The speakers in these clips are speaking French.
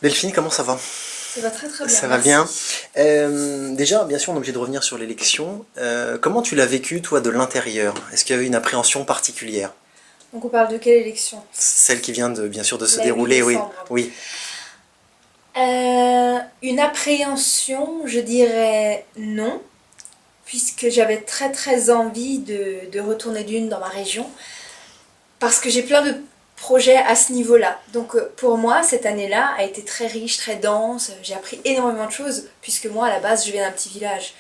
Delphine, comment ça va? Ça va très très bien, Ça va merci. bien. Déjà, bien sûr, on est obligé de revenir sur l'élection. Comment tu l'as vécu, toi, de l'intérieur? Est-ce qu'il y avait une appréhension particulière? Donc on parle de quelle élection? Celle qui vient de, bien sûr, de se La 8 dérouler, oui. décembre. Oui. Une appréhension, je dirais non, puisque j'avais très très envie de retourner d'une dans ma région, parce que j'ai plein de projets à ce niveau-là. Donc pour moi, cette année-là a été très riche, très dense, j'ai appris énormément de choses, puisque moi à la base je viens d'un petit village.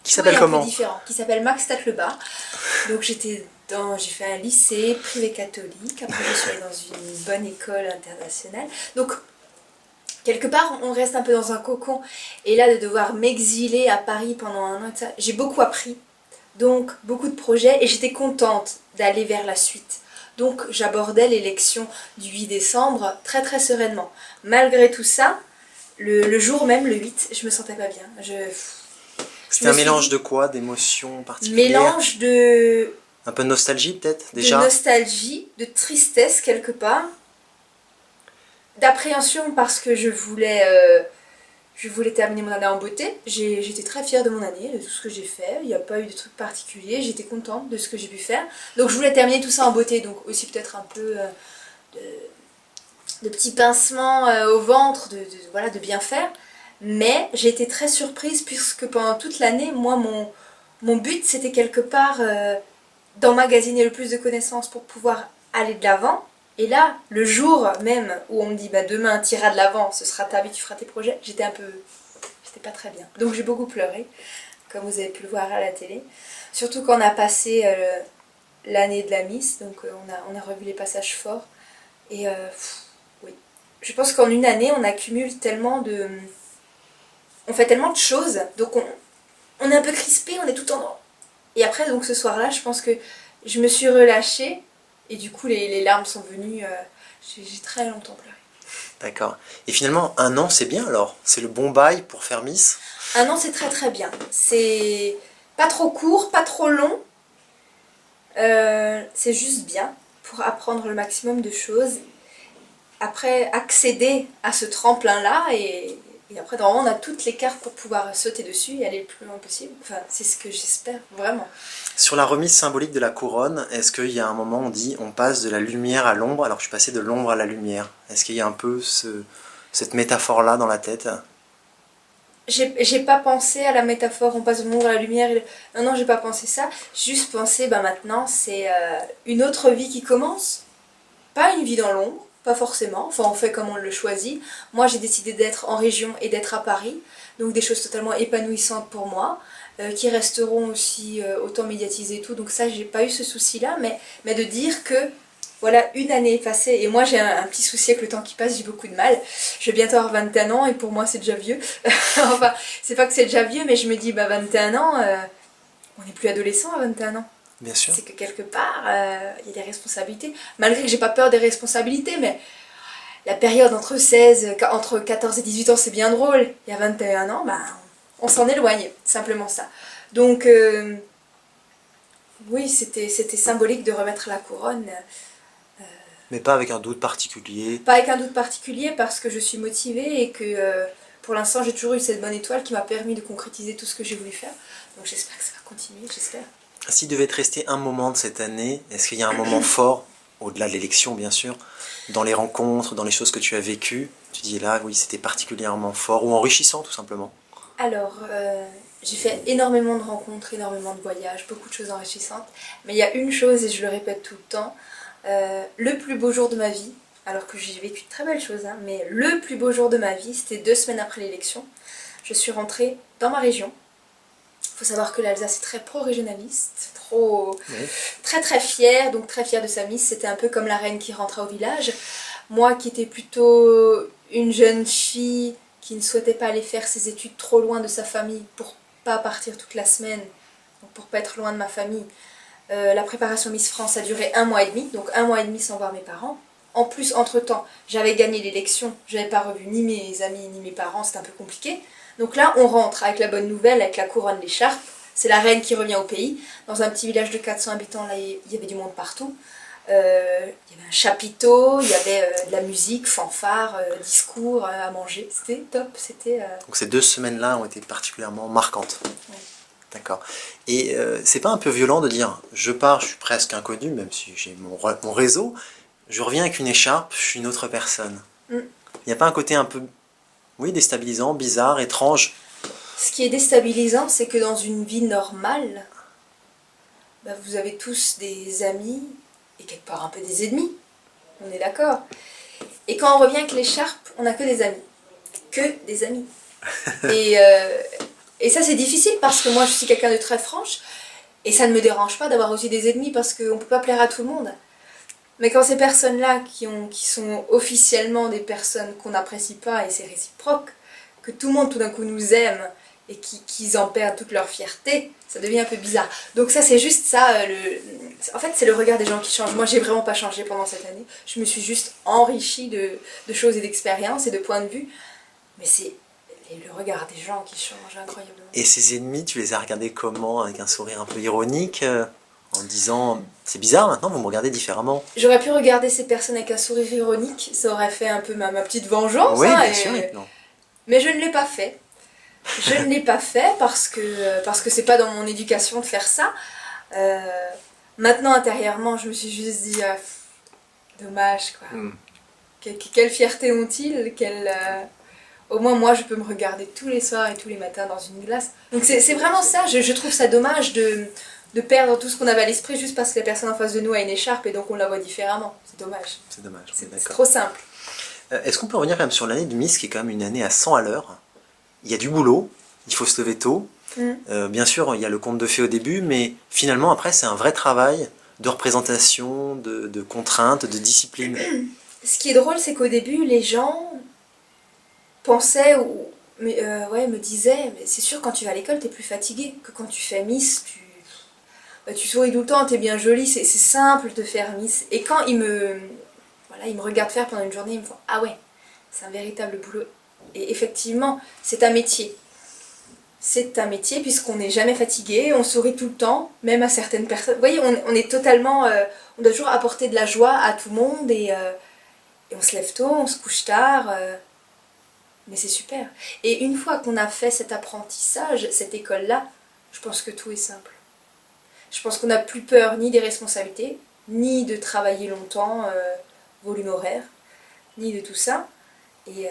Qui Tout est s'appelle un peu comment? différent, qui s'appelle Maxtat-le-Bas. Donc j'ai fait un lycée privé catholique, après je suis allée dans une bonne école internationale. Donc quelque part on reste un peu dans un cocon. Et là de devoir m'exiler à Paris pendant un an, j'ai beaucoup appris. Donc beaucoup de projets et j'étais contente d'aller vers la suite. Donc j'abordais l'élection du 8 décembre très très sereinement. Malgré tout ça, le jour même, le 8, je me sentais pas bien. Je C'était me un suis mélange dit, de quoi? D'émotions particulières? mélange de Un peu de nostalgie, peut-être, de déjà? nostalgie, de tristesse quelque part, d'appréhension parce que je voulais terminer mon année en beauté. J'étais très fière de mon année, de tout ce que j'ai fait. Il n'y a pas eu de trucs particuliers. J'étais contente de ce que j'ai pu faire. Donc je voulais terminer tout ça en beauté. Donc aussi peut-être un peu de petits pincements au ventre, voilà, de bien faire. Mais j'ai été très surprise puisque pendant toute l'année, moi, mon but c'était quelque part d'emmagasiner le plus de connaissances pour pouvoir aller de l'avant. Et là, le jour même où on me dit bah, demain tu iras de l'avant, ce sera ta vie, tu feras tes projets, j'étais pas très bien. Donc j'ai beaucoup pleuré, comme vous avez pu le voir à la télé. Surtout quand on a passé l'année de la Miss, donc on a revu les passages forts. Et oui, je pense qu'en une année, on accumule on fait tellement de choses, donc on est un peu crispé, on est tout en... Et après, donc ce soir-là, je pense que je me suis relâchée et du coup, les larmes sont venues. J'ai très longtemps pleuré. D'accord. Et finalement, un an, c'est bien alors? C'est le bon bail pour faire Miss? Un an, c'est très très bien. C'est pas trop court, pas trop long. C'est juste bien pour apprendre le maximum de choses. Après, accéder à ce tremplin-là et après, normalement, on a toutes les cartes pour pouvoir sauter dessus et aller le plus loin possible. Enfin, c'est ce que j'espère, vraiment. Sur la remise symbolique de la couronne, est-ce qu'il y a un moment où on dit on passe de la lumière à l'ombre? Alors je suis passé de l'ombre à la lumière. Est-ce qu'il y a un peu cette métaphore-là dans la tête? J'ai pas pensé à la métaphore, on passe de l'ombre à la lumière. Non, non, j'ai pas pensé ça. J'ai juste pensé, bah maintenant, c'est une autre vie qui commence. Pas une vie dans l'ombre, pas forcément. Enfin, on fait comme on le choisit. Moi, j'ai décidé d'être en région et d'être à Paris. Donc, des choses totalement épanouissantes pour moi, qui resteront aussi autant médiatisées et tout. Donc, ça, j'ai pas eu ce souci-là. Mais de dire que voilà, une année est passée, et moi j'ai un petit souci avec le temps qui passe, j'ai beaucoup de mal. Je vais bientôt avoir 21 ans, et pour moi c'est déjà vieux. Enfin, c'est pas que c'est déjà vieux, mais je me dis, bah 21 ans, on n'est plus adolescent à 21 ans. Bien sûr. C'est que quelque part, il y a des responsabilités. Malgré que j'ai pas peur des responsabilités, mais la période entre 14 et 18 ans, c'est bien drôle. Il y a 21 ans, bah, on s'en éloigne, simplement ça. Donc, oui, c'était symbolique de remettre la couronne. Mais pas avec un doute particulier. Pas avec un doute particulier parce que je suis motivée et que pour l'instant j'ai toujours eu cette bonne étoile qui m'a permis de concrétiser tout ce que j'ai voulu faire. Donc j'espère que ça va continuer, j'espère. S'il devait te rester un moment de cette année, est-ce qu'il y a un moment fort, au-delà de l'élection bien sûr, dans les rencontres, dans les choses que tu as vécues? Tu dis là, oui, c'était particulièrement fort ou enrichissant tout simplement. Alors, j'ai fait énormément de rencontres, énormément de voyages, beaucoup de choses enrichissantes. Mais il y a une chose, et je le répète tout le temps, le plus beau jour de ma vie, alors que j'ai vécu de très belles choses, hein, mais le plus beau jour de ma vie, c'était 2 semaines après l'élection. Je suis rentrée dans ma région. Il faut savoir que l'Alsace est très pro-régionaliste, Oui. très très fière, donc très fière de sa Miss. C'était un peu comme la reine qui rentrait au village. Moi qui étais plutôt une jeune fille qui ne souhaitait pas aller faire ses études trop loin de sa famille pour pas partir toute la semaine, donc pour pas être loin de ma famille. La préparation Miss France a duré 1 mois et demi, donc 1 mois et demi sans voir mes parents. En plus, entre-temps, j'avais gagné l'élection, je n'avais pas revu ni mes amis ni mes parents, c'était un peu compliqué. Donc là, on rentre avec la bonne nouvelle, avec la couronne, l'écharpe. C'est la reine qui revient au pays. Dans un petit village de 400 habitants, là, il y avait du monde partout. Il y avait un chapiteau, il y avait de la musique, fanfare, discours à manger. C'était top. Donc ces 2 semaines-là ont été particulièrement marquantes. Ouais. D'accord. Et c'est pas un peu violent de dire, je pars, je suis presque inconnu, même si j'ai mon réseau, je reviens avec une écharpe, je suis une autre personne. Mm. Il n'y a pas un côté un peu, oui, déstabilisant, bizarre, étrange? Ce qui est déstabilisant, c'est que dans une vie normale, bah, vous avez tous des amis et quelque part un peu des ennemis. On est d'accord. Et quand on revient avec l'écharpe, on n'a que des amis. Que des amis. Et, et ça, c'est difficile parce que moi, je suis quelqu'un de très franche. Et ça ne me dérange pas d'avoir aussi des ennemis parce qu'on ne peut pas plaire à tout le monde. Mais quand ces personnes-là, qui sont officiellement des personnes qu'on n'apprécie pas, et c'est réciproque, que tout le monde tout d'un coup nous aime et qu'ils en perdent toute leur fierté, ça devient un peu bizarre. Donc ça, c'est juste ça, en fait, c'est le regard des gens qui change. Moi, j'ai vraiment pas changé pendant cette année. Je me suis juste enrichie de choses et d'expériences et de points de vue. Mais c'est le regard des gens qui change incroyablement. Et ces ennemis, tu les as regardés comment? Avec un sourire un peu ironique, en disant, c'est bizarre, maintenant vous me regardez différemment. J'aurais pu regarder ces personnes avec un sourire ironique, ça aurait fait un peu ma petite vengeance. Oui, hein, bien sûr, non. Mais je ne l'ai pas fait. Je ne l'ai pas fait parce que c'est pas dans mon éducation de faire ça. Maintenant, intérieurement, je me suis juste dit, dommage quoi. Mm. Quelle fierté ont-ils, au moins moi je peux me regarder tous les soirs et tous les matins dans une glace. Donc c'est vraiment ça, je trouve ça dommage de perdre tout ce qu'on avait à l'esprit juste parce que la personne en face de nous a une écharpe et donc on la voit différemment. C'est dommage. C'est dommage, C'est trop simple. Est-ce qu'on peut revenir quand même sur l'année de Miss, qui est quand même une année à 100 à l'heure? Il y a du boulot, il faut se lever tôt. Bien sûr, il y a le conte de fées au début, mais finalement après c'est un vrai travail de représentation, de contraintes, de discipline. Ce qui est drôle, c'est qu'au début, les gens pensaient me disaient, mais c'est sûr quand tu vas à l'école, t'es plus fatigué que quand tu fais Miss, tu souris tout le temps, t'es bien jolie, c'est simple de faire Miss. Et quand ils me regardent faire pendant une journée, ils me font ah ouais, c'est un véritable boulot. Et effectivement, c'est un métier. C'est un métier puisqu'on n'est jamais fatigué, on sourit tout le temps, même à certaines personnes. Vous voyez, on est totalement, on doit toujours apporter de la joie à tout le monde et on se lève tôt, on se couche tard. Mais c'est super. Et une fois qu'on a fait cet apprentissage, cette école-là, je pense que tout est simple. Je pense qu'on n'a plus peur ni des responsabilités, ni de travailler longtemps, volume horaire, ni de tout ça. Et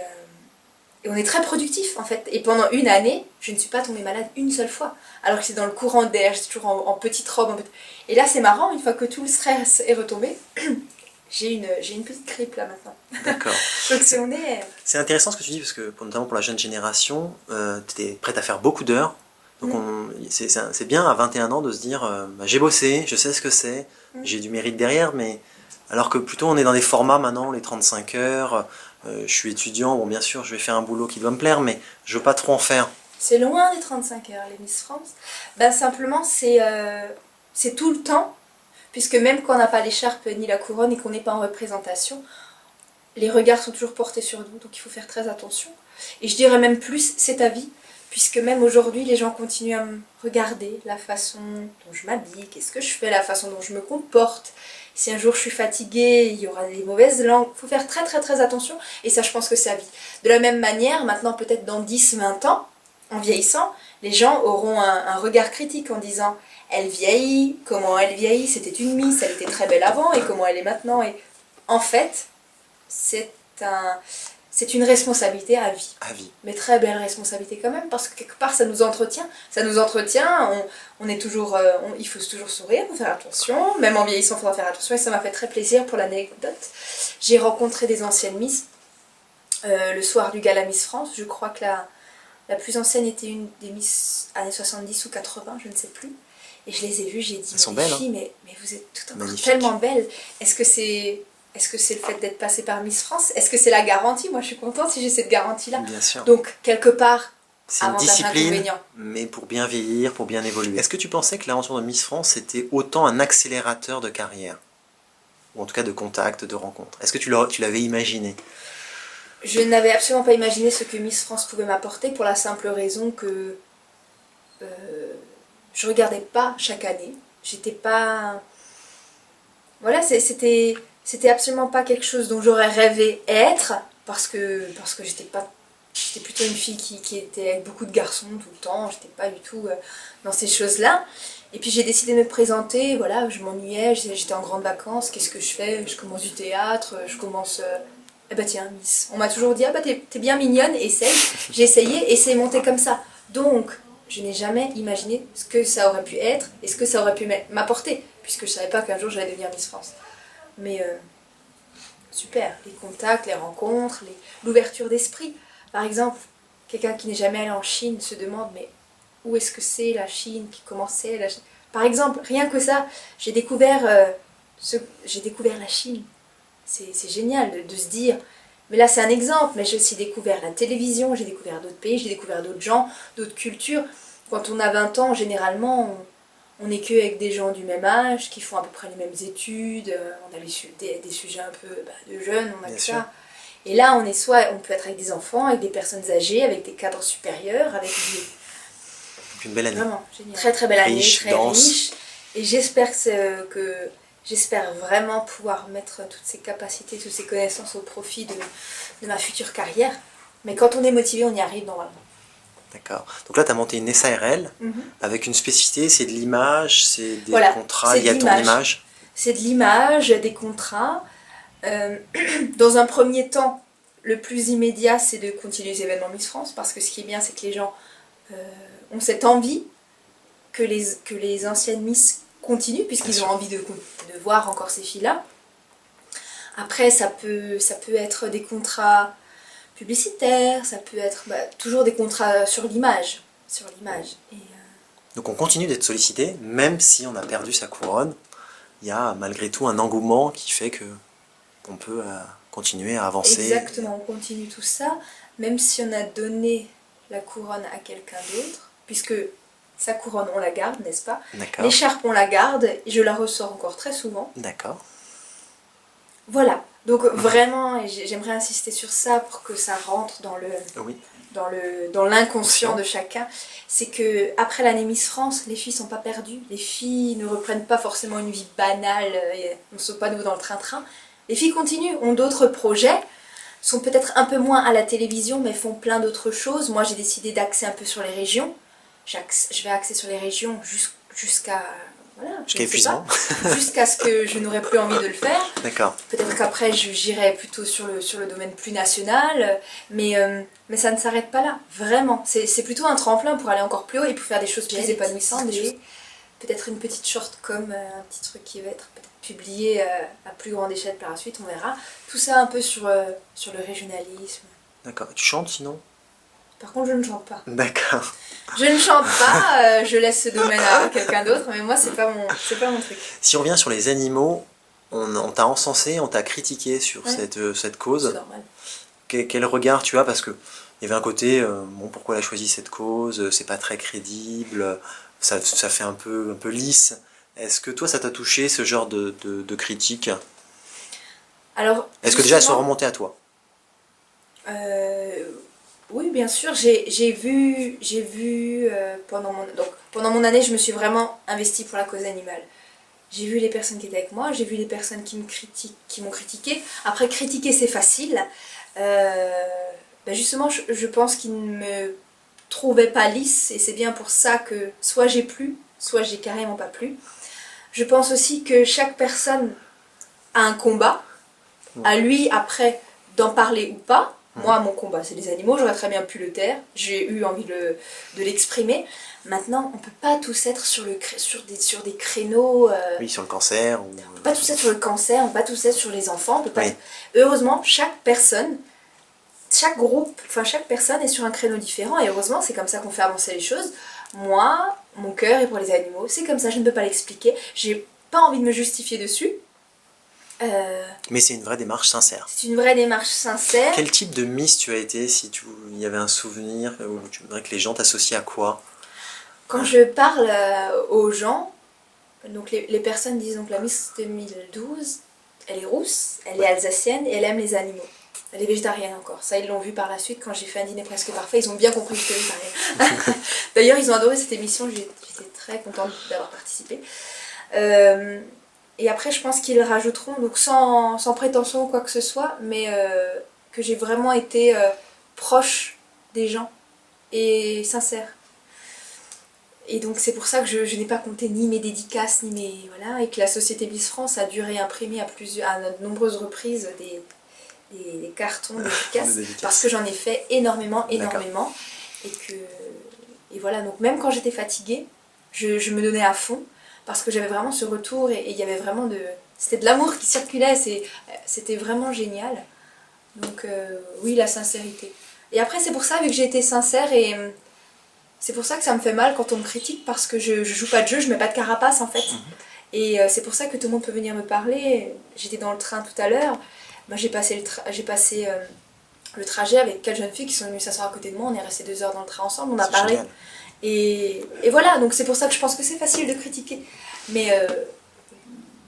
on est très productif en fait. Et pendant une année, je ne suis pas tombée malade une seule fois. Alors que c'est dans le courant d'air, j'étais toujours en petite robe. Et là c'est marrant, une fois que tout le stress est retombé, j'ai une petite grippe là maintenant. D'accord. Donc c'est intéressant ce que tu dis, parce que notamment pour la jeune génération, tu étais prête à faire beaucoup d'heures. Donc c'est bien à 21 ans de se dire, j'ai bossé, je sais ce que c'est, j'ai du mérite derrière, mais alors que plutôt on est dans des formats maintenant, les 35 heures, je suis étudiant, bon bien sûr je vais faire un boulot qui doit me plaire, mais je veux pas trop en faire. C'est loin des 35 heures les Miss France. Ben, simplement c'est tout le temps, puisque même quand on n'a pas l'écharpe ni la couronne et qu'on n'est pas en représentation, les regards sont toujours portés sur nous, donc il faut faire très attention. Et je dirais même plus, c'est ta vie, puisque même aujourd'hui, les gens continuent à me regarder, la façon dont je m'habille, qu'est-ce que je fais, la façon dont je me comporte. Si un jour je suis fatiguée, il y aura des mauvaises langues. Il faut faire très très très attention, et ça je pense que c'est à vie. De la même manière, maintenant peut-être dans 10-20 ans, en vieillissant, les gens auront un regard critique en disant « Elle vieillit, comment elle vieillit, c'était une Miss, elle était très belle avant, et comment elle est maintenant ?» Et en fait, c'est une responsabilité à vie. À vie. Mais très belle responsabilité quand même, parce que quelque part ça nous entretient. On est toujours, il faut toujours sourire, il faut faire attention. Même en vieillissant, il faudra faire attention. Et ça m'a fait très plaisir pour l'anecdote. J'ai rencontré des anciennes Miss le soir du gala Miss France. Je crois que la plus ancienne était une des Miss années 70 ou 80, je ne sais plus. Et je les ai vues, j'ai dit, elles sont belles, filles, mais vous êtes toutes encore magnifiques, tellement belles. Est-ce que c'est le fait d'être passée par Miss France? Est-ce que c'est la garantie? Moi je suis contente si j'ai cette garantie-là. Bien sûr. Donc quelque part, c'est une discipline, mais pour bien vieillir, pour bien évoluer. Est-ce que tu pensais que l'aventure de Miss France était autant un accélérateur de carrière? Ou en tout cas de contact, de rencontre? Est-ce que tu l'avais imaginé? Je n'avais absolument pas imaginé ce que Miss France pouvait m'apporter, pour la simple raison que je regardais pas chaque année. J'étais pas... voilà, c'était absolument pas quelque chose dont j'aurais rêvé être, parce que j'étais plutôt une fille qui était avec beaucoup de garçons tout le temps, j'étais pas du tout dans ces choses-là. Et puis j'ai décidé de me présenter, voilà, je m'ennuyais, j'étais en grandes vacances, qu'est-ce que je fais? Je commence du théâtre, je commence... eh ben tiens, Miss. On m'a toujours dit, ah bah t'es bien mignonne, essaye. J'ai essayé et c'est monté comme ça. Donc, je n'ai jamais imaginé ce que ça aurait pu être et ce que ça aurait pu m'apporter, puisque je savais pas qu'un jour j'allais devenir Miss France. Mais super, les contacts, les rencontres, l'ouverture d'esprit. Par exemple, quelqu'un qui n'est jamais allé en Chine se demande, mais où est-ce que c'est la Chine, comment c'est la Chine. Par exemple, rien que ça, j'ai découvert la Chine. C'est génial de se dire, mais là c'est un exemple, mais j'ai aussi découvert la télévision, j'ai découvert d'autres pays, j'ai découvert d'autres gens, d'autres cultures. Quand on a 20 ans, généralement, on n'est qu'avec des gens du même âge, qui font à peu près les mêmes études, on a des sujets un peu de jeunes, on a Bien que sûr. ça. Et là, on peut être avec des enfants, avec des personnes âgées, avec des cadres supérieurs, avec des... Une belle année. Vraiment, génial. Très très belle année, Riche, très dense. riche. Et j'espère vraiment pouvoir mettre toutes ces capacités, toutes ces connaissances au profit de ma future carrière. Mais quand on est motivé, on y arrive normalement. D'accord. Donc là, tu as monté une SARL avec une spécificité, c'est de l'image, c'est des Voilà, contrats c'est liés à de ton l'image. image. C'est de l'image, des contrats. Dans un premier temps, le plus immédiat, c'est de continuer les événements Miss France, parce que ce qui est bien, c'est que les gens ont cette envie que les anciennes Miss continuent, puisqu'ils ont envie de voir encore ces filles-là. Après, ça peut être des contrats publicitaires, ça peut être toujours des contrats sur l'image. Donc on continue d'être sollicité, même si on a perdu sa couronne. Il y a malgré tout un engouement qui fait que on peut continuer à avancer. Exactement, on continue tout ça, même si on a donné la couronne à quelqu'un d'autre, puisque sa couronne, on la garde, n'est-ce pas? D'accord. L'écharpe, on la garde, et je la ressors encore très souvent. D'accord. Voilà, donc vraiment, et j'aimerais insister sur ça pour que ça rentre Oui. dans l'inconscient de chacun, c'est que après l'année Miss France, les filles sont pas perdues, les filles ne reprennent pas forcément une vie banale, on ne saute pas nouveau dans le train-train. Les filles continuent, ont d'autres projets, sont peut-être un peu moins à la télévision, mais font plein d'autres choses. Moi, j'ai décidé d'axer un peu sur les régions. Je vais axer sur les régions jusqu'à... Voilà, jusqu'à épuisement. Jusqu'à ce que je n'aurai plus envie de le faire. D'accord. Peut-être qu'après, j'irai plutôt sur le domaine plus national, mais ça ne s'arrête pas là, vraiment. C'est plutôt un tremplin pour aller encore plus haut et pour faire des choses plus épanouissantes. Peut-être une petite short comme un petit truc qui va être peut-être publié à plus grande échelle par la suite, on verra. Tout ça un peu sur le régionalisme. D'accord. Tu chantes sinon? Par contre, je ne chante pas. D'accord. Je ne chante pas, je laisse ce domaine à quelqu'un d'autre, mais moi, c'est pas mon truc. Si on revient sur les animaux, on t'a encensé, on t'a critiqué sur cette cause. C'est normal. Quel regard tu as? Parce que il y avait un côté, bon, pourquoi elle a choisi cette cause? C'est pas très crédible, ça fait un peu lisse. Est-ce que toi, ça t'a touché, ce genre de critique? Alors, est-ce que déjà elles sont remontées à toi? Oui, bien sûr. J'ai vu pendant mon année, je me suis vraiment investie pour la cause animale. J'ai vu les personnes qui étaient avec moi, j'ai vu les personnes qui m'ont critiqué. Après, critiquer, c'est facile. Justement, je pense qu'ils ne me trouvaient pas lisse, et c'est bien pour ça que soit j'ai plu, soit j'ai carrément pas plu. Je pense aussi que chaque personne a un combat, à lui après d'en parler ou pas. Moi, mon combat, c'est les animaux, j'aurais très bien pu le taire, j'ai eu envie de l'exprimer. Maintenant, on ne peut pas tous être sur des créneaux... Oui, sur le cancer. On ne peut pas tous être sur le cancer, on ne peut pas tous être sur les enfants. On peut pas Heureusement, chaque personne est sur un créneau différent, et heureusement, c'est comme ça qu'on fait avancer les choses. Moi, mon cœur est pour les animaux, c'est comme ça, je ne peux pas l'expliquer. J'ai pas envie de me justifier dessus. Mais c'est une vraie démarche sincère. C'est une vraie démarche sincère. Quel type de Miss tu as été, si il y avait un souvenir, ou tu voudrais que les gens t'associent à quoi? Quand je parle aux gens, donc les personnes disent donc la Miss 2012, elle est rousse, elle est alsacienne et elle aime les animaux. Elle est végétarienne encore. Ça, ils l'ont vu par la suite quand j'ai fait un dîner presque parfait. Ils ont bien compris que j'étais végétarienne. D'ailleurs, ils ont adoré cette émission. J'étais très contente d'avoir participé. Et après, je pense qu'ils rajouteront, donc sans prétention ou quoi que ce soit, mais que j'ai vraiment été proche des gens et sincère. Et donc c'est pour ça que je n'ai pas compté ni mes dédicaces, ni mes... Voilà, et que la société Miss France a dû réimprimer à de nombreuses reprises des cartons dédicaces, parce que j'en ai fait énormément. Et voilà, donc même quand j'étais fatiguée, je me donnais à fond, parce que j'avais vraiment ce retour, et il y avait vraiment c'était de l'amour qui circulait, c'était vraiment génial. Donc oui, la sincérité. Et après c'est pour ça, vu que j'ai été sincère, et c'est pour ça que ça me fait mal quand on me critique, parce que je joue pas de jeu, je mets pas de carapace en fait. Et c'est pour ça que tout le monde peut venir me parler. J'étais dans le train tout à l'heure, moi, j'ai passé le trajet avec 4 jeunes filles qui sont venues s'asseoir à côté de moi, on est resté 2 heures dans le train ensemble, on a parlé. Génial. Et voilà, donc c'est pour ça que je pense que c'est facile de critiquer. Mais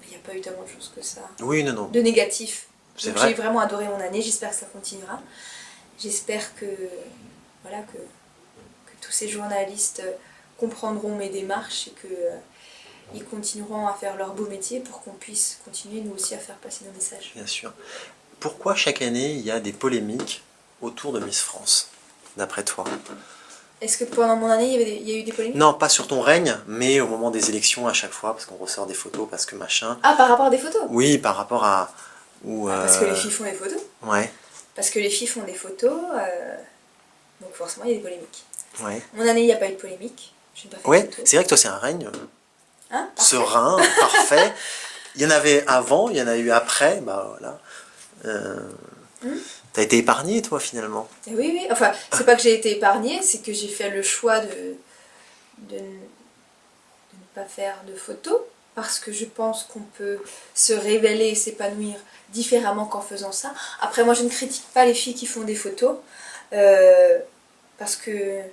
il n'y a pas eu tellement de choses que ça. Oui, non. De négatif. C'est vrai. J'ai vraiment adoré mon année, j'espère que ça continuera. J'espère que tous ces journalistes comprendront mes démarches et qu'ils continueront à faire leur beau métier pour qu'on puisse continuer nous aussi à faire passer nos messages. Bien sûr. Pourquoi chaque année il y a des polémiques autour de Miss France, d'après toi? Est-ce que pendant mon année il y a eu des polémiques? Non, pas sur ton règne, mais au moment des élections à chaque fois, parce qu'on ressort des photos, parce que machin. Ah, par rapport à des photos? Oui, par rapport à... parce que les filles font des photos. Ouais. Parce que les filles font des photos, donc forcément il y a des polémiques. Ouais. Mon année il n'y a pas eu de polémique. Ouais, c'est vrai que toi c'est un règne serein, parfait. Il y en avait avant, il y en a eu après, bah voilà. T'as été épargné toi finalement. Et oui, enfin c'est pas que j'ai été épargnée, c'est que j'ai fait le choix de ne pas faire de photos, parce que je pense qu'on peut se révéler et s'épanouir différemment qu'en faisant ça. Après moi je ne critique pas les filles qui font des photos, parce que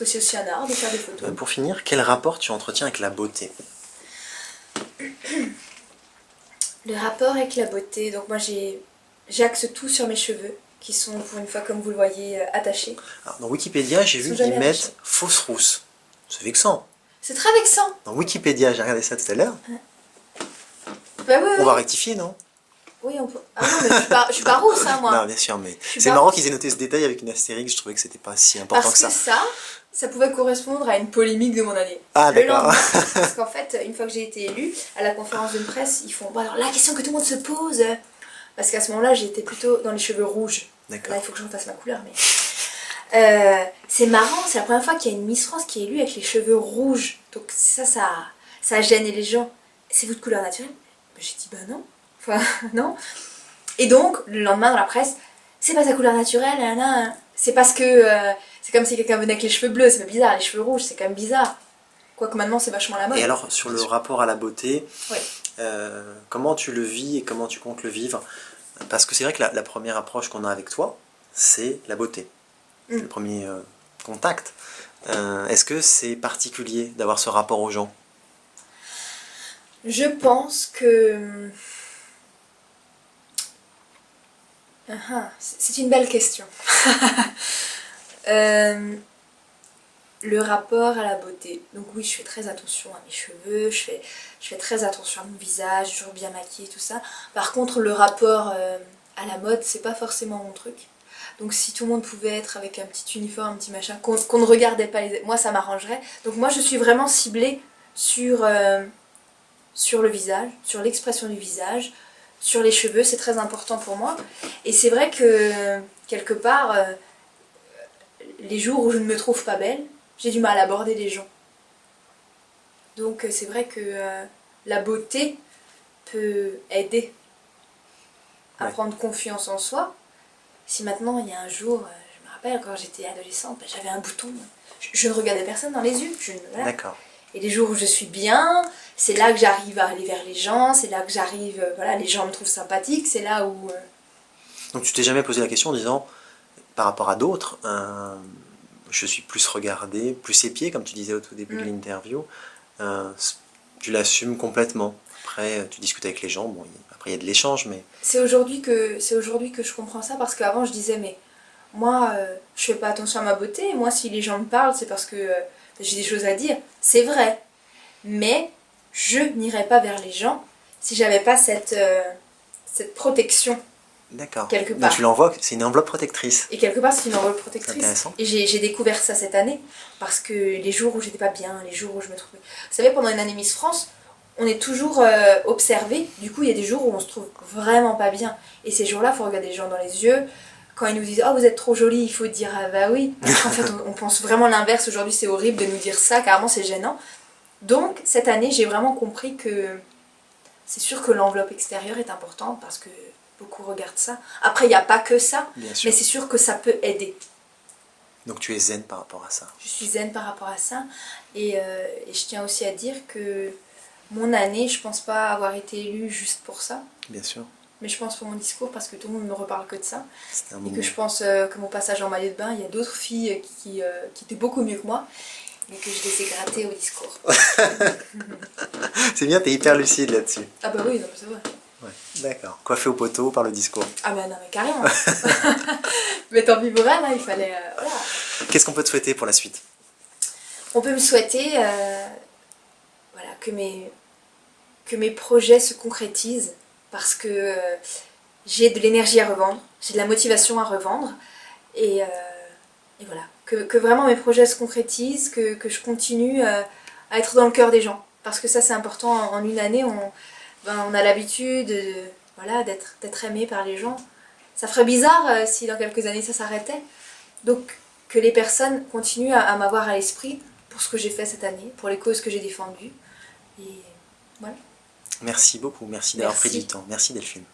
c'est aussi un art de faire des photos. Pour finir, quel rapport tu entretiens avec la beauté? Le rapport avec la beauté, donc moi j'axe tout sur mes cheveux, qui sont pour une fois, comme vous le voyez, attachés. Alors, dans Wikipédia, j'ai vu qu'ils mettent fausse rousse. C'est vexant. C'est très vexant. Dans Wikipédia, j'ai regardé ça tout à l'heure. Bah oui. On va rectifier, non? Oui, on peut. Ah non, mais je suis pas rousse, hein, moi. Non, bien sûr, mais c'est marrant qu'ils aient noté ce détail avec une astérix, je trouvais que c'était pas si important que ça. Parce que ça pouvait correspondre à une polémique de mon année. Ah, d'accord. Parce qu'en fait, une fois que j'ai été élue, à la conférence de presse, ils font, bon alors la question que tout le monde se pose, parce qu'à ce moment-là, j'étais plutôt dans les cheveux rouges. Là, il faut que je refasse ma couleur, mais... c'est marrant, c'est la première fois qu'il y a une Miss France qui est élue avec les cheveux rouges. Donc ça a gêné les gens. C'est votre couleur naturelle? J'ai dit, bah non. Enfin, non. Et donc, le lendemain dans la presse, c'est pas sa couleur naturelle, c'est parce que c'est comme si quelqu'un venait avec les cheveux bleus, c'est pas bizarre, les cheveux rouges, c'est quand même bizarre. Quoique maintenant c'est vachement la mode. Et alors, sur le rapport à la beauté, oui. comment tu le vis et comment tu comptes le vivre? Parce que c'est vrai que la première approche qu'on a avec toi, c'est la beauté. C'est le premier contact. Est-ce que c'est particulier d'avoir ce rapport aux gens? Je pense que... c'est une belle question. Le rapport à la beauté. Donc oui, je fais très attention à mes cheveux, je fais très attention à mon visage, toujours bien maquillée, tout ça. Par contre, le rapport à la mode, c'est pas forcément mon truc. Donc si tout le monde pouvait être avec un petit uniforme, un petit machin, qu'on ne regardait pas moi ça m'arrangerait. Donc moi je suis vraiment ciblée sur le visage, sur l'expression du visage, sur les cheveux, c'est très important pour moi. Et c'est vrai que quelque part, les jours où je ne me trouve pas belle, j'ai du mal à aborder les gens. Donc c'est vrai que la beauté peut aider à prendre confiance en soi. Si maintenant, il y a un jour, je me rappelle quand j'étais adolescente, j'avais un bouton, je ne regardais personne dans les yeux. Voilà. D'accord. Et les jours où je suis bien, c'est là que j'arrive à aller vers les gens, c'est là que j'arrive, voilà, les gens me trouvent sympathique, c'est là où... Donc tu t'es jamais posé la question en disant, par rapport à d'autres, je suis plus regardée, plus épiée, comme tu disais au tout début de l'interview, tu l'assumes complètement. Après, tu discutes avec les gens, bon, après il y a de l'échange, mais... C'est aujourd'hui que je comprends ça, parce qu'avant je disais, mais moi, je fais pas attention à ma beauté, moi si les gens me parlent, c'est parce que j'ai des choses à dire. C'est vrai, mais je n'irai pas vers les gens si j'avais pas cette protection D'accord. quelque Donc part. tu l'envoies, c'est une enveloppe protectrice. Et quelque part, c'est une enveloppe C'est protectrice. intéressant. Et j'ai découvert ça cette année, parce que les jours où j'étais pas bien, les jours où je me trouvais... Vous savez, pendant une année Miss France, on est toujours observé. Du coup, il y a des jours où on se trouve vraiment pas bien. Et ces jours-là, il faut regarder les gens dans les yeux. Quand ils nous disent « Oh, vous êtes trop jolie », il faut dire « Ah bah oui ». Parce qu'en fait, on pense vraiment l'inverse. Aujourd'hui, c'est horrible de nous dire ça, carrément, c'est gênant. Donc, cette année, j'ai vraiment compris que c'est sûr que l'enveloppe extérieure est importante, parce que beaucoup regardent ça. Après, il n'y a pas que ça, Bien sûr. mais c'est sûr que ça peut aider. Donc tu es zen par rapport à ça. Je suis zen par rapport à ça. Et je tiens aussi à dire que mon année, je pense pas avoir été élue juste pour ça. Bien sûr. Mais je pense pour mon discours, parce que tout le monde ne me reparle que de ça. C'était un Et moment. que je pense que mon passage en maillot de bain, il y a d'autres filles qui étaient beaucoup mieux que moi. Et que je les ai grattées au discours. C'est bien, t'es hyper lucide là-dessus. Ah bah oui, non, c'est vrai. Ouais, d'accord. Coiffé au poteau par le discours. Ah bah non, mais carrément. Mais tant pis pour elle, hein, il fallait... voilà. Qu'est-ce qu'on peut te souhaiter pour la suite? On peut me souhaiter voilà, que mes projets se concrétisent, parce que j'ai de l'énergie à revendre, j'ai de la motivation à revendre, et voilà, que vraiment mes projets se concrétisent, que je continue à être dans le cœur des gens, parce que ça c'est important. En une année on a l'habitude voilà, d'être aimé par les gens. Ça ferait bizarre si dans quelques années ça s'arrêtait. Donc que les personnes continuent à m'avoir à l'esprit pour ce que j'ai fait cette année, pour les causes que j'ai défendues. Et voilà. Merci beaucoup, merci d'avoir pris Merci. du temps. Merci Delphine.